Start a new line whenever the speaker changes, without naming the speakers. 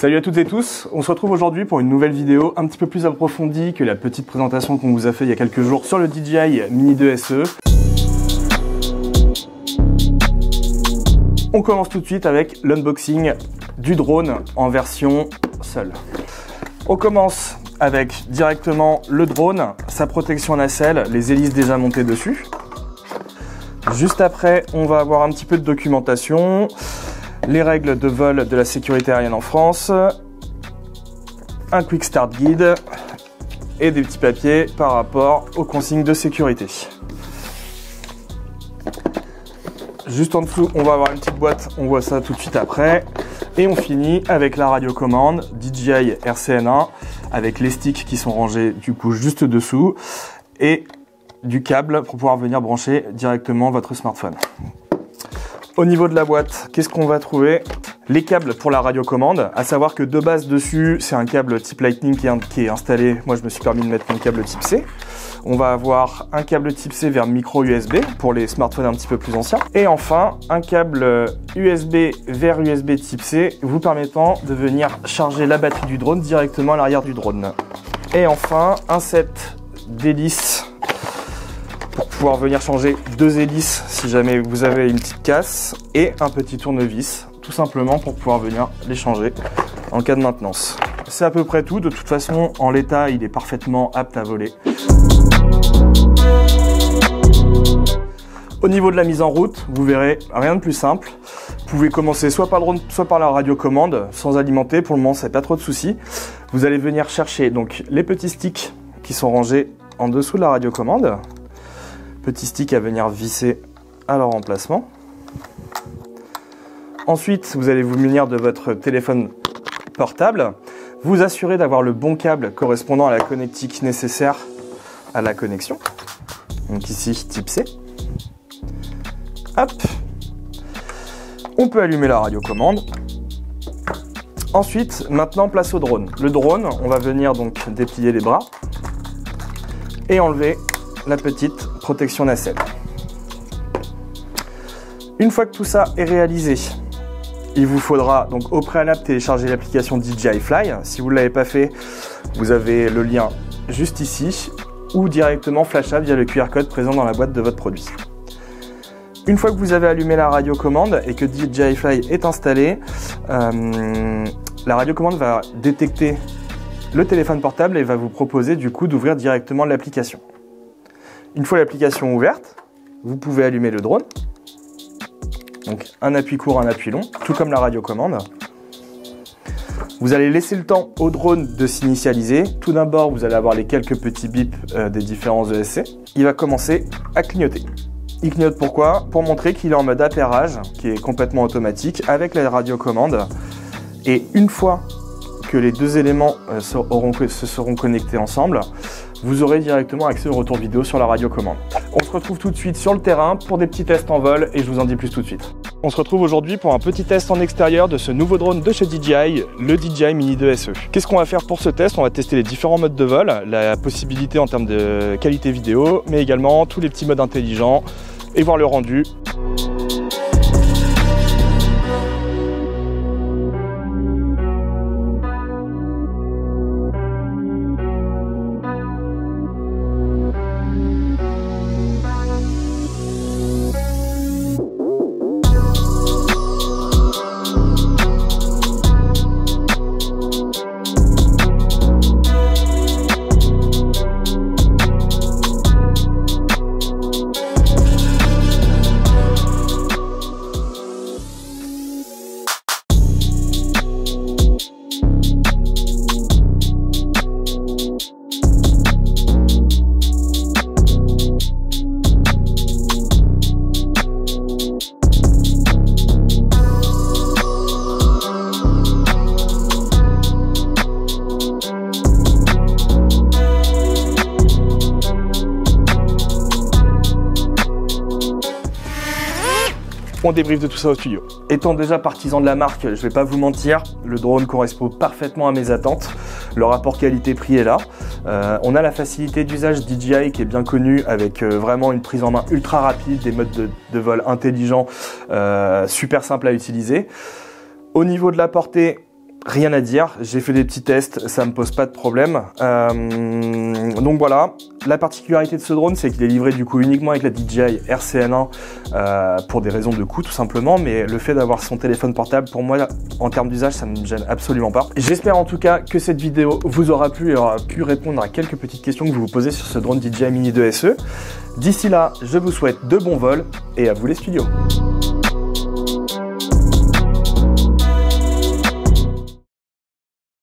Salut à toutes et tous, on se retrouve aujourd'hui pour une nouvelle vidéo un petit peu plus approfondie que la petite présentation qu'on vous a fait il y a quelques jours sur le DJI Mini 2 SE. On commence tout de suite avec l'unboxing du drone en version seule. On commence avec directement le drone, sa protection nacelle, les hélices déjà montées dessus. Juste après, on va avoir un petit peu de documentation, les règles de vol de la sécurité aérienne en France, un quick start guide et des petits papiers par rapport aux consignes de sécurité. Juste en dessous, on va avoir une petite boîte, on voit ça tout de suite après. Et on finit avec la radiocommande DJI RCN1 avec les sticks qui sont rangés du coup juste dessous et du câble pour pouvoir venir brancher directement votre smartphone. Au niveau de la boîte, qu'est-ce qu'on va trouver? Les câbles pour la radiocommande, à savoir que de base dessus, c'est un câble type Lightning qui est installé. Moi, je me suis permis de mettre mon câble type C. On va avoir un câble type C vers micro USB pour les smartphones un petit peu plus anciens. Et enfin, un câble USB vers USB type C vous permettant de venir charger la batterie du drone directement à l'arrière du drone. Et enfin, un set d'hélices pour pouvoir venir changer deux hélices si jamais vous avez une petite casse et un petit tournevis tout simplement pour pouvoir venir les changer en cas de maintenance. C'est à peu près tout. De toute façon, en l'état, il est parfaitement apte à voler. Au niveau de la mise en route, vous verrez, rien de plus simple. Vous pouvez commencer soit par le drone, soit par la radiocommande, sans alimenter. Pour le moment, ça n'a pas trop de soucis. Vous allez venir chercher donc les petits sticks qui sont rangés en dessous de la radiocommande. Petits sticks à venir visser à leur emplacement. Ensuite, vous allez vous munir de votre téléphone portable. Vous assurez d'avoir le bon câble correspondant à la connectique nécessaire à la connexion. Donc ici, type C. Hop. On peut allumer la radiocommande. Ensuite, maintenant, place au drone. Le drone, on va venir donc déplier les bras et enlever la petite protection nacelle. Une fois que tout ça est réalisé, il vous faudra donc au préalable télécharger l'application DJI Fly. Si vous ne l'avez pas fait, vous avez le lien juste ici ou directement flashable via le QR code présent dans la boîte de votre produit. Une fois que vous avez allumé la radiocommande et que DJI Fly est installé, la radiocommande va détecter le téléphone portable et va vous proposer du coup d'ouvrir directement l'application. Une fois l'application ouverte, vous pouvez allumer le drone. Donc un appui court, un appui long, tout comme la radiocommande. Vous allez laisser le temps au drone de s'initialiser. Tout d'abord, vous allez avoir les quelques petits bips des différents ESC. Il va commencer à clignoter. Il clignote pourquoi? Pour montrer qu'il est en mode appairage, qui est complètement automatique avec la radiocommande. Et une fois que les deux éléments se seront connectés ensemble, vous aurez directement accès au retour vidéo sur la radiocommande. On se retrouve tout de suite sur le terrain pour des petits tests en vol et je vous en dis plus tout de suite. On se retrouve aujourd'hui pour un petit test en extérieur de ce nouveau drone de chez DJI, le DJI Mini 2 SE. Qu'est-ce qu'on va faire pour ce test? On va tester les différents modes de vol, la possibilité en termes de qualité vidéo, mais également tous les petits modes intelligents et voir le rendu. On débriefe de tout ça au studio. Étant déjà partisan de la marque, je vais pas vous mentir, le drone correspond parfaitement à mes attentes. Le rapport qualité-prix est là. On a la facilité d'usage DJI qui est bien connue avec vraiment une prise en main ultra rapide, des modes de vol intelligents, super simples à utiliser. Au niveau de la portée, rien à dire, j'ai fait des petits tests, ça me pose pas de problème. Donc voilà, la particularité de ce drone, c'est qu'il est livré du coup uniquement avec la DJI RCN1 pour des raisons de coût tout simplement, mais le fait d'avoir son téléphone portable, pour moi, en termes d'usage, ça ne me gêne absolument pas. J'espère en tout cas que cette vidéo vous aura plu et aura pu répondre à quelques petites questions que vous vous posez sur ce drone DJI Mini 2 SE. D'ici là, je vous souhaite de bons vols et à vous les studios.